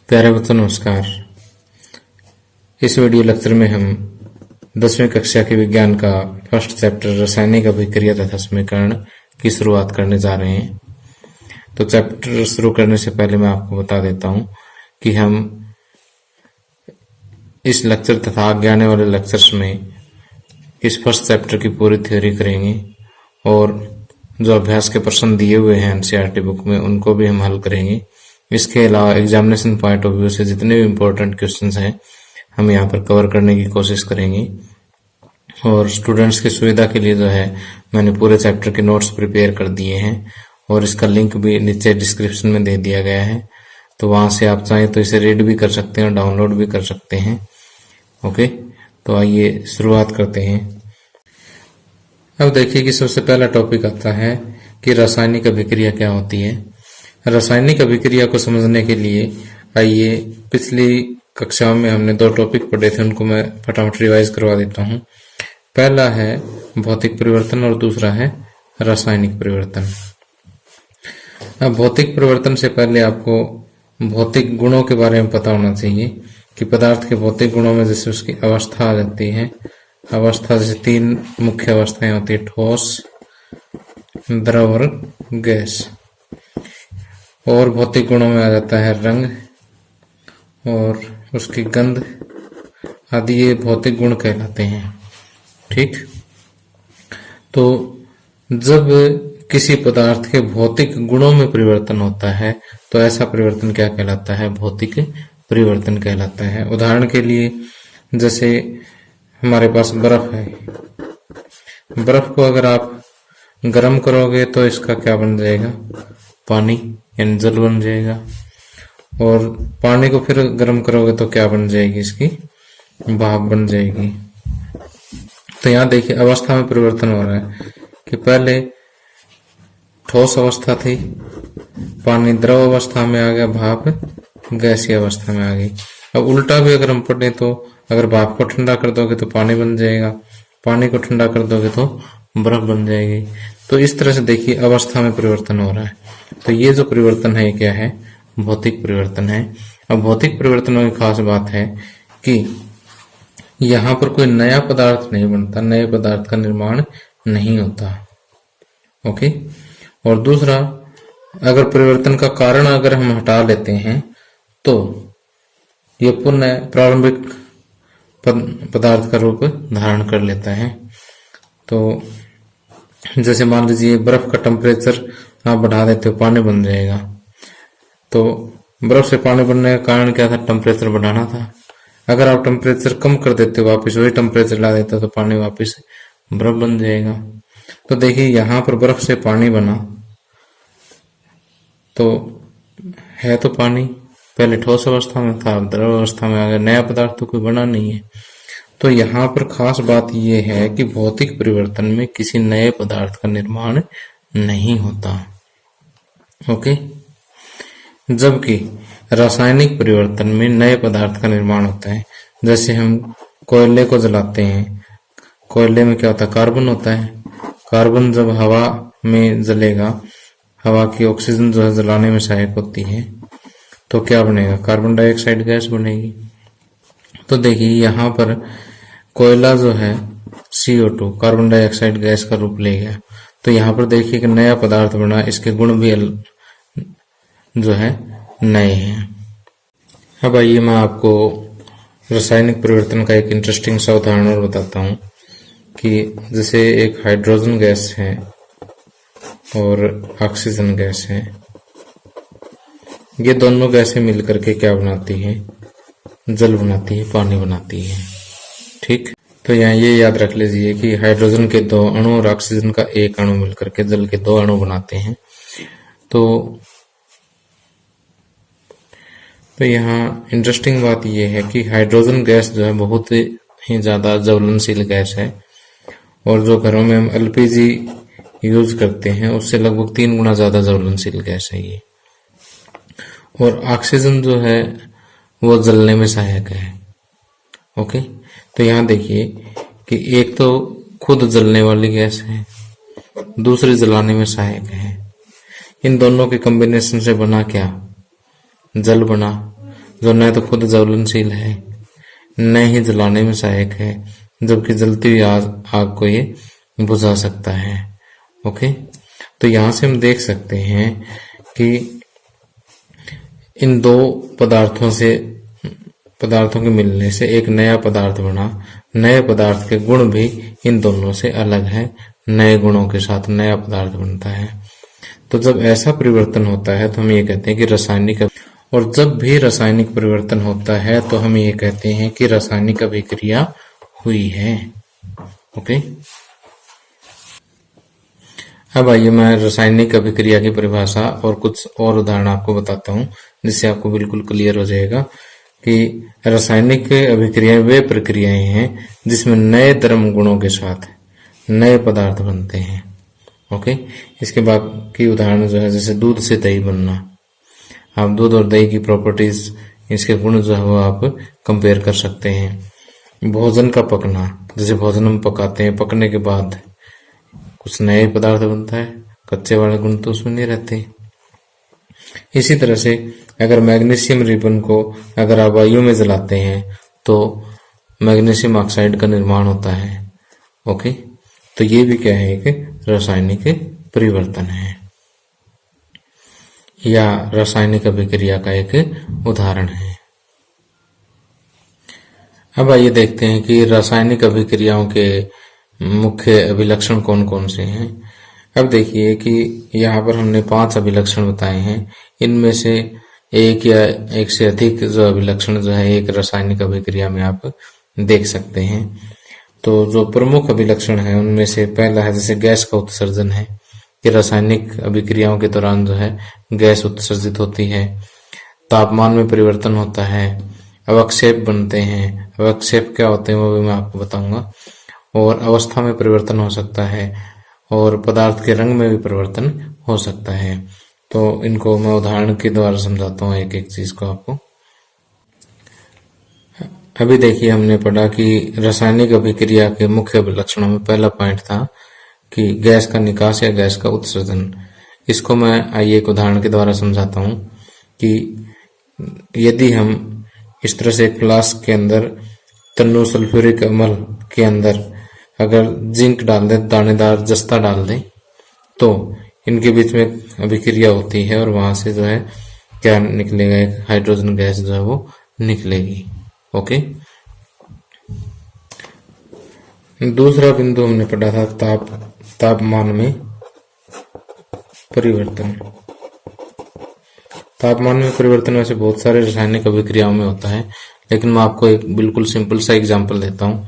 प्यारे बच्चों नमस्कार। इस वीडियो लेक्चर में हम 10वीं कक्षा के विज्ञान का फर्स्ट चैप्टर रासायनिक अभिक्रिया तथा समीकरण की शुरुआत करने जा रहे हैं। तो चैप्टर शुरू करने से पहले मैं आपको बता देता हूं कि हम इस लेक्चर तथा आगे आने वाले लेक्चर्स में इस फर्स्ट चैप्टर की पूरी थ्योरी करेंगे और जो अभ्यास के प्रश्न दिए हुए हैं एनसीईआरटी बुक में उनको भी हम हल करेंगे। इसके अलावा एग्जामिनेशन पॉइंट ऑफ व्यू से जितने भी इम्पोर्टेंट क्वेश्चंस हैं हम यहाँ पर कवर करने की कोशिश करेंगे। और स्टूडेंट्स की सुविधा के लिए जो है मैंने पूरे चैप्टर के नोट्स प्रिपेयर कर दिए हैं और इसका लिंक भी नीचे डिस्क्रिप्शन में दे दिया गया है, तो वहां से आप चाहें तो इसे रीड भी कर सकते हैं और डाउनलोड भी कर सकते हैं। ओके, तो आइए शुरुआत करते हैं। अब देखिए कि सबसे पहला टॉपिक आता है कि रासायनिक अभिक्रिया क्या होती है। रासायनिक अभिक्रिया को समझने के लिए आइए पिछली कक्षाओं में हमने 2 टॉपिक पढ़े थे, उनको मैं फटाफट रिवाइज करवा देता हूं। पहला है भौतिक परिवर्तन और दूसरा है रासायनिक परिवर्तन। अब भौतिक परिवर्तन से पहले आपको भौतिक गुणों के बारे में पता होना चाहिए कि पदार्थ के भौतिक गुणों में जैसे उसकी अवस्था आ जाती है। अवस्था जैसे 3 मुख्य अवस्थाएं होती है, ठोस, द्रव और गैस। और भौतिक गुणों में आ जाता है रंग और उसकी गंध आदि, ये भौतिक गुण कहलाते हैं। ठीक, तो जब किसी पदार्थ के भौतिक गुणों में परिवर्तन होता है तो ऐसा परिवर्तन क्या कहलाता है? भौतिक परिवर्तन कहलाता है। उदाहरण के लिए जैसे हमारे पास बर्फ है, बर्फ को अगर आप गर्म करोगे तो इसका क्या बन जाएगा? पानी यानी जल बन जाएगा। और पानी को फिर गर्म करोगे तो क्या बन जाएगी? इसकी भाप बन जाएगी। तो यहाँ देखिए अवस्था में परिवर्तन हो रहा है कि पहले ठोस अवस्था थी, पानी द्रव अवस्था में आ गया, भाप गैसीय अवस्था में आ गई। अब उल्टा भी अगर हम पढ़े तो अगर भाप को ठंडा कर दोगे तो पानी बन जाएगा, पानी को ठंडा कर दोगे तो बर्फ बन जाएगी। तो इस तरह से देखिए अवस्था में परिवर्तन हो रहा है। तो ये जो परिवर्तन है क्या है? भौतिक परिवर्तन है। अब भौतिक परिवर्तनों की खास बात है कि यहाँ पर कोई नया पदार्थ नहीं बनता, नए पदार्थ का निर्माण नहीं होता। ओके, और दूसरा अगर परिवर्तन का कारण अगर हम हटा लेते हैं तो ये पुनः प्रारंभिक पदार्थ का रूप धारण कर लेता है। तो जैसे मान लीजिए बर्फ का टेम्परेचर आप बढ़ा देते हो, पानी बन जाएगा। तो बर्फ से पानी बनने का कारण क्या था? टेम्परेचर बढ़ाना था। अगर आप टेम्परेचर कम कर देते हो, वापस वही टेम्परेचर ला देते हो, तो पानी वापस बर्फ बन जाएगा। तो देखिए यहाँ पर बर्फ से पानी बना तो है तो पानी पहले ठोस अवस्था में था, अब द्रव अवस्था में आ गया, नया पदार्थ तो कोई बना नहीं है। तो यहाँ पर खास बात यह है कि भौतिक परिवर्तन में किसी नए पदार्थ का निर्माण नहीं होता। ओके, जबकि रासायनिक परिवर्तन में नए पदार्थ का निर्माण होता है। जैसे हम कोयले को जलाते हैं, कोयले में क्या होता है? कार्बन होता है। कार्बन जब हवा में जलेगा, हवा की ऑक्सीजन जो है जलाने में सहायक होती है, तो क्या बनेगा? कार्बन डाइऑक्साइड गैस बनेगी। तो देखिए यहाँ पर कोयला जो है CO2 कार्बन डाइऑक्साइड गैस का रूप ले गया। तो यहाँ पर देखिए कि नया पदार्थ बना, इसके गुण भी जो है नए हैं। अब आइए मैं आपको रासायनिक परिवर्तन का एक इंटरेस्टिंग सा उदाहरण और बताता हूँ कि जैसे एक हाइड्रोजन गैस है और ऑक्सीजन गैस है, ये दोनों गैसें मिलकर के क्या बनाती है? जल बनाती है, पानी बनाती है। ठीक, तो यहाँ ये याद रख लीजिए कि हाइड्रोजन के 2 अणु और ऑक्सीजन का 1 अणु मिलकर के जल के 2 अणु बनाते हैं। तो यहाँ इंटरेस्टिंग बात यह है कि हाइड्रोजन गैस जो है बहुत ही ज्यादा ज्वलनशील गैस है और जो घरों में हम LPG यूज करते हैं उससे लगभग 3 गुना ज्यादा ज्वलनशील गैस है ये। और ऑक्सीजन जो है वो जलने में सहायक है। ओके, तो यहाँ देखिए कि एक तो खुद जलने वाली गैस है, दूसरी जलाने में सहायक है। इन दोनों के कॉम्बिनेशन से बना क्या? जल बना। जो न तो खुद ज्वलनशील है, न ही जलाने में सहायक है, जबकि जलती हुई आग को ये बुझा सकता है। ओके, तो यहां से हम देख सकते हैं कि इन दो पदार्थों के मिलने से एक नया पदार्थ बना। नए पदार्थ के गुण भी इन दोनों से अलग है। नए गुणों के साथ नया पदार्थ बनता है। तो जब ऐसा परिवर्तन होता है तो हम ये कहते हैं कि रासायनिक, और जब भी रासायनिक परिवर्तन होता है तो हम ये कहते हैं कि रासायनिक अभिक्रिया हुई है। ओके, अब आइए मैं रासायनिक अभिक्रिया की परिभाषा और कुछ और उदाहरण आपको बताता हूं, जिससे आपको बिल्कुल क्लियर हो जाएगा कि रासायनिक अभिक्रियाएं वे प्रक्रियाएं हैं जिसमें नए धर्म गुणों के साथ नए पदार्थ बनते हैं। ओके, इसके बाकी उदाहरण जो है, जैसे दूध से दही बनना। आप दूध और दही की प्रॉपर्टीज, इसके गुण जो है वो आप कंपेयर कर सकते हैं। भोजन का पकना, जैसे भोजन हम पकाते हैं, पकने के बाद कुछ नए पदार्थ बनता है, कच्चे वाले गुण तो उसमें नहीं रहते। इसी तरह से अगर मैग्नीशियम रिबन को अगर आप वायु में जलाते हैं तो मैग्नीशियम ऑक्साइड का निर्माण होता है। ओके, तो ये भी क्या है, एक रासायनिक परिवर्तन है या रासायनिक अभिक्रिया का एक उदाहरण है। अब आइए देखते हैं कि रासायनिक अभिक्रियाओं के मुख्य अभिलक्षण कौन कौन से हैं। अब देखिए कि यहाँ पर हमने 5 अभिलक्षण बताए हैं। इनमें से एक या एक से अधिक जो अभिलक्षण जो है एक रासायनिक अभिक्रिया में आप देख सकते हैं। तो जो प्रमुख अभिलक्षण है उनमें से पहला है जैसे गैस का उत्सर्जन है, कि रासायनिक अभिक्रियाओं के दौरान जो है गैस उत्सर्जित होती है। तापमान में परिवर्तन होता है, अवक्षेप बनते हैं। अवक्षेप क्या होते हैं वो भी मैं आपको बताऊंगा। और अवस्था में परिवर्तन हो सकता है और पदार्थ के रंग में भी परिवर्तन हो सकता है। तो इनको मैं उदाहरण के द्वारा समझाता हूँ एक एक चीज को आपको। अभी देखिए हमने पढ़ा कि रासायनिक अभिक्रिया के मुख्य लक्षणों में पहला पॉइंट था कि गैस का निकास या गैस का उत्सर्जन। इसको मैं आइए एक उदाहरण के द्वारा समझाता हूँ कि यदि हम इस तरह से एक फ्लास्क के अंदर तन्नु सल्फ्यूरिक अम्ल के अंदर अगर जिंक डाल दें, दानेदार जस्ता डाल दें, तो इनके बीच में अभिक्रिया होती है और वहां से जो है क्या निकलेगा, एक हाइड्रोजन गैस जो है वो निकलेगी। ओके, दूसरा बिंदु हमने पढ़ा था तापमान में परिवर्तन। तापमान में परिवर्तन वैसे बहुत सारे रासायनिक अभिक्रियाओं में होता है, लेकिन मैं आपको एक बिल्कुल सिंपल सा एग्जांपल देता हूँ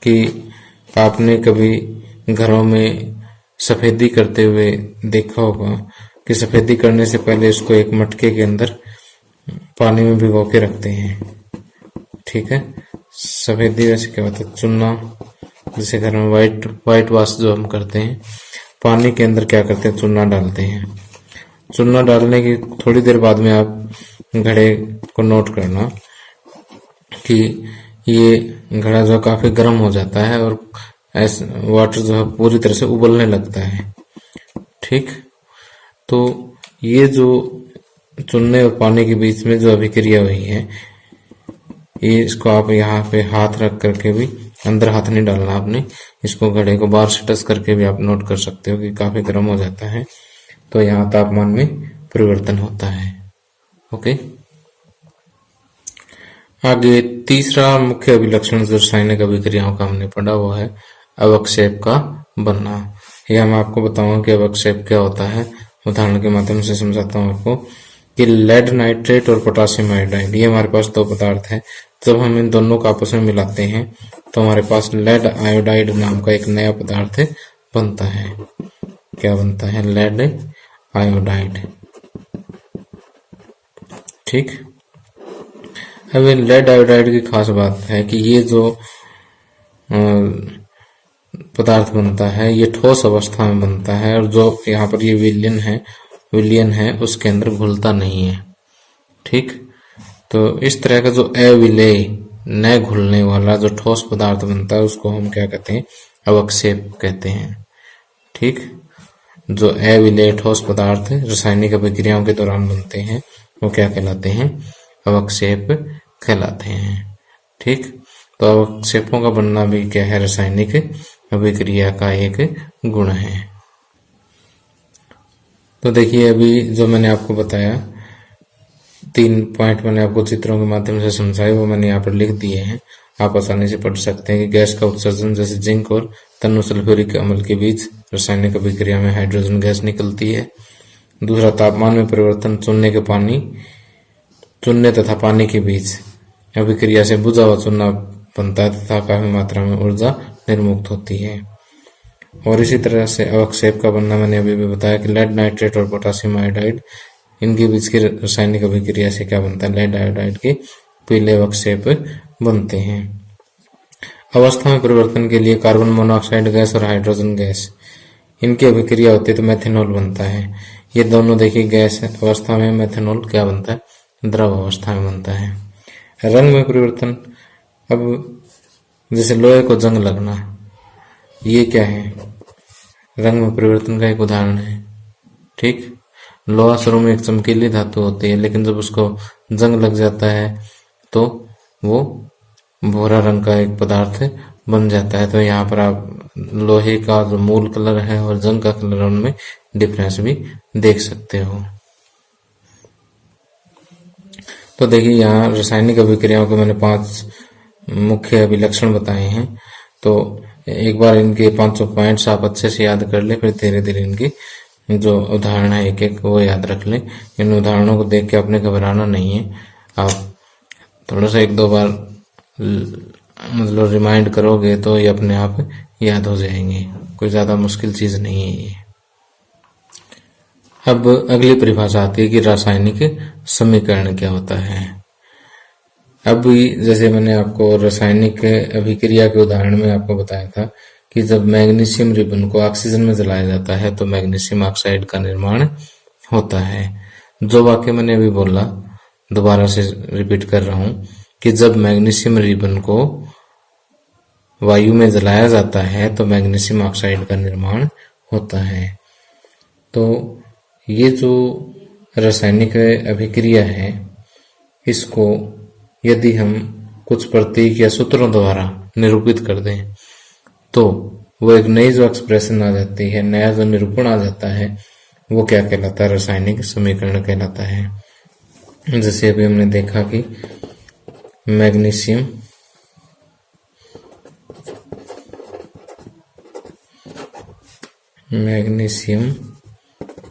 कि आपने कभी घरों में सफेदी करते हुए देखा होगा कि सफेदी करने से पहले इसको एक मटके के अंदर पानी में भिगो के रखते हैं। ठीक है, सफेदी वैसे क्या होता है, चूना, जैसे घर में व्हाइट वॉश जो हम करते हैं, पानी के अंदर क्या करते हैं, चूना डालते हैं। चूना डालने की थोड़ी देर बाद में आप घड़े को नोट करना कि ये घड़ा जो काफी गर्म हो जाता है और वाटर जो है पूरी तरह से उबलने लगता है। ठीक, तो ये जो चूने और पानी के बीच में जो अभिक्रिया हुई है, ये इसको आप यहाँ पे हाथ रख करके भी, अंदर हाथ नहीं डालना आपने, इसको घड़े को बाहर से टच करके भी आप नोट कर सकते हो कि काफी गर्म हो जाता है। तो यहाँ तापमान में परिवर्तन होता है। ओके, आगे तीसरा मुख्य अभिलक्षण जो रासायनिक अभिक्रियाओं का हमने पढ़ा वो है अवक्षेप का बनना। यह मैं आपको बताऊंगा कि अवक्षेप क्या होता है, उदाहरण के माध्यम से समझाता हूँ आपको कि लेड नाइट्रेट और पोटासियम आयोडाइड, ये हमारे पास दो पदार्थ है। जब हम इन दोनों को आपस में मिलाते हैं तो हमारे पास लेड आयोडाइड नाम का एक नया पदार्थ बनता है। क्या बनता है, लेड आयोडाइड। ठीक, अब लेड आयोडाइड की खास बात है कि ये जो पदार्थ बनता है ये ठोस अवस्था में बनता है और जो यहाँ पर ये विलयन है उसके अंदर घुलता नहीं है। ठीक, तो इस तरह का जो अविलेय, न घुलने वाला जो ठोस पदार्थ बनता है उसको हम क्या कहते हैं, अवक्षेप कहते हैं। ठीक, जो अविलेय ठोस पदार्थ रासायनिक अभिक्रियाओं के दौरान बनते हैं वो क्या कहलाते हैं, अवक्षेप कहलाते हैं। ठीक, तो अवक्षेपों का बनना भी क्या है, रासायनिक अभिक्रिया का एक गुण है। तो देखिए अभी जो मैंने आपको बताया, 3 पॉइंट मैंने आपको चित्रों के माध्यम से समझाए, वो मैंने यहाँ पर लिख दिए हैं, आप आसानी से पढ़ सकते हैं कि गैस का उत्सर्जन जैसे जिंक और तन्नु सल्फ्यूरिक अम्ल के बीच रासायनिक अभिक्रिया में हाइड्रोजन गैस निकलती है। दूसरा, तापमान में परिवर्तन, चूने तथा पानी के बीच अभिक्रिया से बुझा हुआ चूना बनता है तथा काफी मात्रा में ऊर्जा निर्मुक्त होती है। और इसी तरह से अवक्षेप का बनना मैंने अभी भी बताया कि लेड नाइट्रेट और पोटासियम आयोडाइड, इनके बीच की रासायनिक अभिक्रिया से क्या बनता है, लेड आयोडाइड के पीले अवक्षेप बनते हैं। अवस्था में परिवर्तन के लिए कार्बन मोनोऑक्साइड गैस और हाइड्रोजन गैस, इनकी अभिक्रिया होती है तो मेथेनॉल बनता है। ये दोनों देखिए गैस अवस्था में, मेथेनॉल क्या बनता है, द्रव अवस्था में बनता है। रंग में परिवर्तन, अब जैसे लोहे को जंग लगना, ये क्या है, रंग में परिवर्तन का एक उदाहरण है। ठीक, लोहा शुरू में एक चमकीली धातु होती है, लेकिन जब उसको जंग लग जाता है तो वो भूरा रंग का एक पदार्थ बन जाता है। तो यहाँ पर आप लोहे का जो मूल कलर है और जंग का कलर, उनमें डिफरेंस भी देख सकते हो। तो देखिए यहाँ रासायनिक अभिक्रियाओं के मैंने 5 मुख्य अभिलक्षण बताए हैं। तो एक बार इनके 500 पॉइंट्स आप अच्छे से याद कर ले, फिर धीरे धीरे इनकी जो उदाहरण है एक एक वो याद रख ले। इन उदाहरणों को देख के आपने घबराना नहीं है, आप थोड़ा सा 1-2 बार मतलब रिमाइंड करोगे तो ये अपने आप याद हो जाएंगे, कोई ज्यादा मुश्किल चीज नहीं है ये। अब अगली परिभाषा आती है कि रासायनिक समीकरण क्या होता है। अब जैसे मैंने आपको रासायनिक अभिक्रिया के उदाहरण में आपको बताया था कि जब मैग्नीशियम रिबन को ऑक्सीजन में जलाया जाता है तो मैग्नीशियम ऑक्साइड का निर्माण होता है। जो वाक्य मैंने अभी बोला, दोबारा से रिपीट कर रहा हूं कि जब मैग्नीशियम रिबन को वायु में जलाया जाता है तो मैग्नीशियम ऑक्साइड का निर्माण होता है। तो ये जो रासायनिक अभिक्रिया है, इसको यदि हम कुछ प्रतीक या सूत्रों द्वारा निरूपित कर दें तो वो एक नई जो एक्सप्रेशन आ जाती है, नया जो निरूपण आ जाता है, वो क्या कहलाता है, रासायनिक समीकरण कहलाता है। जैसे अभी हमने देखा कि मैग्नीशियम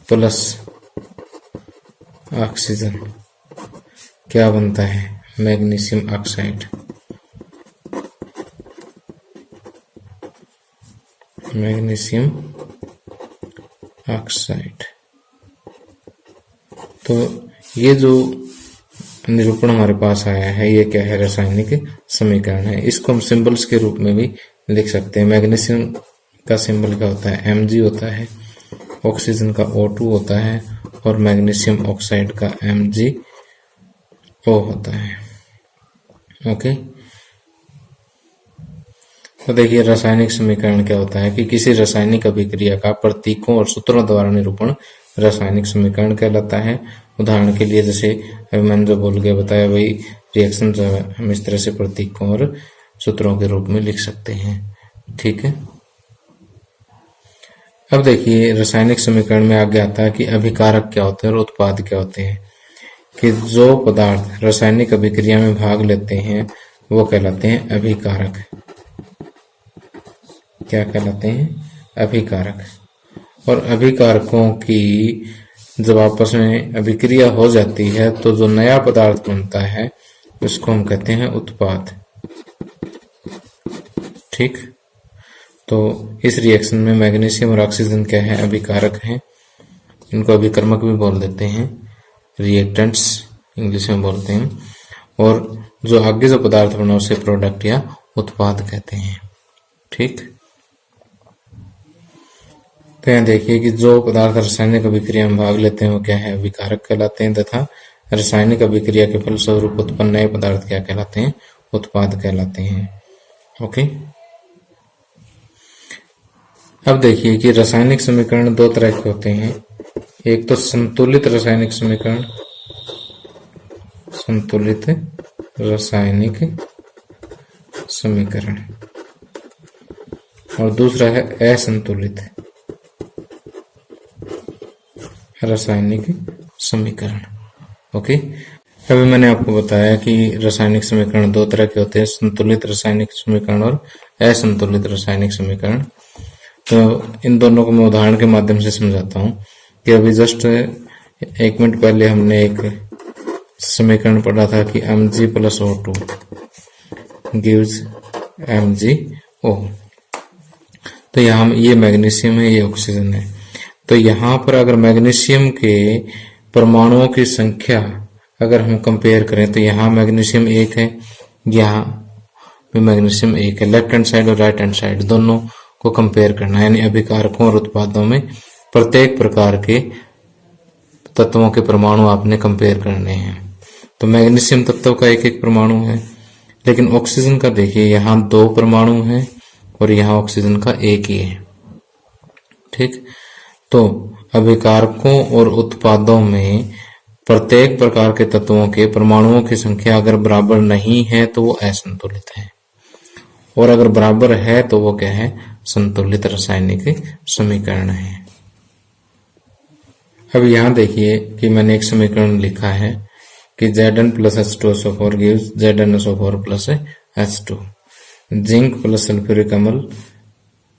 प्लस ऑक्सीजन क्या बनता है, मैग्नीशियम ऑक्साइड। Magnesium oxide. तो ये जो निरूपण हमारे पास आया है, ये क्या है, रासायनिक समीकरण है। इसको हम सिंबल्स के रूप में भी लिख सकते हैं। मैग्नीशियम का सिंबल क्या होता है, Mg होता है, ऑक्सीजन का O2 होता है और मैग्नीशियम ऑक्साइड का MgO होता है। ओके, तो देखिए रासायनिक समीकरण क्या होता है कि किसी रासायनिक अभिक्रिया का प्रतीकों और सूत्रों द्वारा निरूपण रासायनिक समीकरण कहलाता है। उदाहरण के लिए जैसे अभी मैंने जो बोल के बताया, वही रिएक्शन जो है हम इस तरह से प्रतीकों और सूत्रों के रूप में लिख सकते हैं। ठीक है, अब देखिए रासायनिक समीकरण में आगे आता है कि अभिकारक क्या होते हैं और उत्पाद क्या होते हैं। कि जो पदार्थ रासायनिक अभिक्रिया में भाग लेते हैं वो कहलाते हैं अभिकारक। क्या कहलाते हैं, अभिकारक। और अभिकारकों की जब आपस में अभिक्रिया हो जाती है तो जो नया पदार्थ बनता है उसको हम कहते हैं उत्पाद। ठीक, तो इस रिएक्शन में मैग्नीशियम और ऑक्सीजन क्या है, अभिकारक हैं। इनको अभिकर्मक भी बोल देते हैं, रिएक्टेंट्स इंग्लिश में बोलते हैं। और जो आगे जो पदार्थ बना उसे प्रोडक्ट या उत्पाद कहते हैं। ठीक, तो यहाँ देखिए कि जो पदार्थ रासायनिक अभिक्रिया में भाग लेते हैं वो क्या है, अभिकारक कहलाते हैं, तथा रासायनिक अभिक्रिया के फलस्वरूप उत्पन्न नए पदार्थ क्या कहलाते हैं, उत्पाद कहलाते हैं। ओके, अब देखिए कि रासायनिक समीकरण 2 तरह के होते हैं। एक तो संतुलित रासायनिक समीकरण संतुलित रासायनिक समीकरण, और दूसरा है असंतुलित रासायनिक समीकरण। ओके, अभी मैंने आपको बताया कि रासायनिक समीकरण दो तरह के होते हैं, संतुलित रासायनिक समीकरण और असंतुलित रासायनिक समीकरण। तो इन दोनों को मैं उदाहरण के माध्यम से समझाता हूँ कि अभी जस्ट 1 मिनट पहले हमने एक समीकरण पढ़ा था कि Mg+O2 gives MgO। तो यहाँ ये मैग्नीशियम है, ये ऑक्सीजन है। तो यहाँ पर अगर मैग्नीशियम के परमाणुओं की संख्या अगर हम कंपेयर करें तो यहाँ मैग्नीशियम 1 है, यहाँ भी मैग्नीशियम 1 है। लेफ्ट हैंड साइड और राइट हैंड साइड दोनों को कंपेयर करना है, यानी अभिकारकों और उत्पादों में प्रत्येक प्रकार के तत्वों के परमाणु आपने कंपेयर करने हैं। तो मैग्नीशियम तत्व का एक एक परमाणु है, लेकिन ऑक्सीजन का देखिए यहाँ 2 परमाणु हैं और यहाँ ऑक्सीजन का 1 ही है। ठीक, तो अभिकारकों और उत्पादों में प्रत्येक प्रकार के तत्वों के परमाणुओं की संख्या अगर बराबर नहीं है तो वो असंतुलित है, और अगर बराबर है तो वो क्या है, संतुलित रासायनिक समीकरण है। अब यहाँ देखिए कि मैंने एक समीकरण लिखा है कि Zn+H2SO4 gives ZnSO4 H2, zinc plus sulphuric अम्ल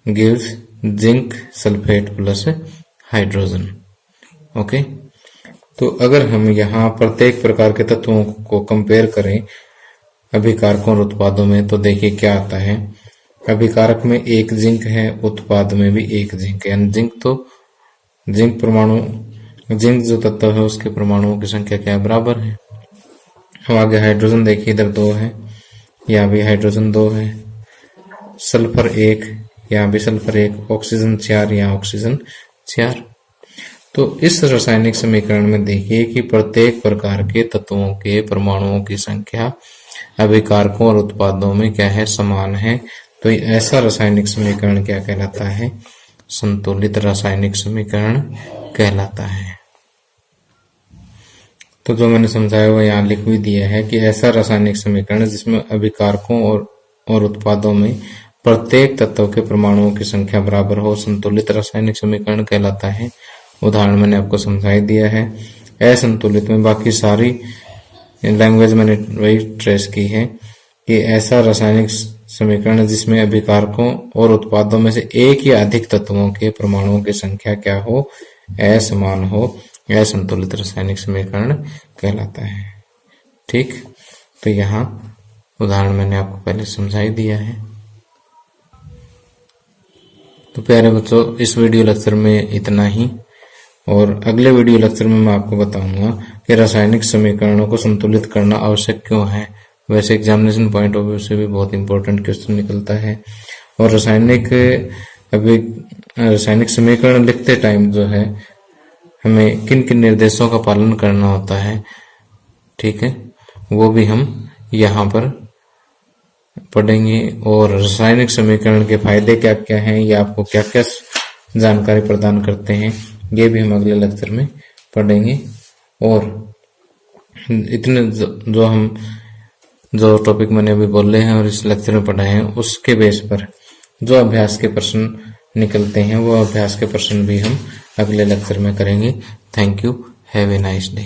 gives zinc sulphate plus hydrogen. Okay, तो अगर हम यहाँ प्रत्येक प्रकार के तत्वों को कंपेयर करें अभिकारकों और उत्पादों में तो देखिए क्या आता है। अभिकारक में 1 जिंक है, उत्पाद में भी 1 जिंक है, यानी जिंक परमाणु, जिंक जो तत्व है उसके परमाणुओं की संख्या क्या है, बराबर है। अब आगे हाइड्रोजन देखिए, इधर 2 है, यहाँ भी हाइड्रोजन 2 है, सल्फर 1, यहाँ भी सल्फर 1, ऑक्सीजन 4, यहाँ ऑक्सीजन 4। तो इस रासायनिक समीकरण में देखिए कि प्रत्येक प्रकार के तत्वों के परमाणुओं की संख्या अभिकारकों और उत्पादों में क्या है, समान है। तो ऐसा रासायनिक समीकरण क्या कहलाता है, संतुलित रासायनिक समीकरण कहलाता है। तो जो मैंने समझाया वो यहाँ लिख भी दिया है कि ऐसा रासायनिक समीकरण जिसमें अभिकारकों और उत्पादों में प्रत्येक तत्व के परमाणुओं की संख्या बराबर हो, संतुलित रासायनिक समीकरण कहलाता है। उदाहरण मैंने आपको समझाई दिया है। असंतुलित में बाकी सारी लैंग्वेज मैंने वही ट्रेस की है कि ऐसा रासायनिक समीकरण जिसमें अभिकारकों और उत्पादों में से एक या अधिक तत्वों के परमाणुओं की संख्या क्या हो, असमान हो, असंतुलित रासायनिक समीकरण कहलाता है। ठीक, तो यहाँ उदाहरण मैंने आपको पहले समझाई दिया है। तो प्यारे बच्चों, इस वीडियो लेक्चर में इतना ही, और अगले वीडियो लेक्चर में मैं आपको बताऊंगा कि रासायनिक समीकरणों को संतुलित करना आवश्यक क्यों है। वैसे एग्जामिनेशन पॉइंट ऑफ व्यू से भी बहुत इंपॉर्टेंट क्वेश्चन निकलता है, और रासायनिक समीकरण लिखते टाइम जो है हमें किन किन निर्देशों का पालन करना होता है, ठीक है, वो भी हम यहाँ पर पढ़ेंगे। और रासायनिक समीकरण के फायदे क्या क्या हैं, या आपको क्या क्या जानकारी प्रदान करते हैं, ये भी हम अगले लेक्चर में पढ़ेंगे। और इतने जो टॉपिक मैंने अभी बोले हैं और इस लेक्चर में पढ़ाए हैं उसके बेस पर जो अभ्यास के प्रश्न निकलते हैं वो अभ्यास के प्रश्न भी हम अगले लेक्चर में करेंगे। Thank you, have a nice day.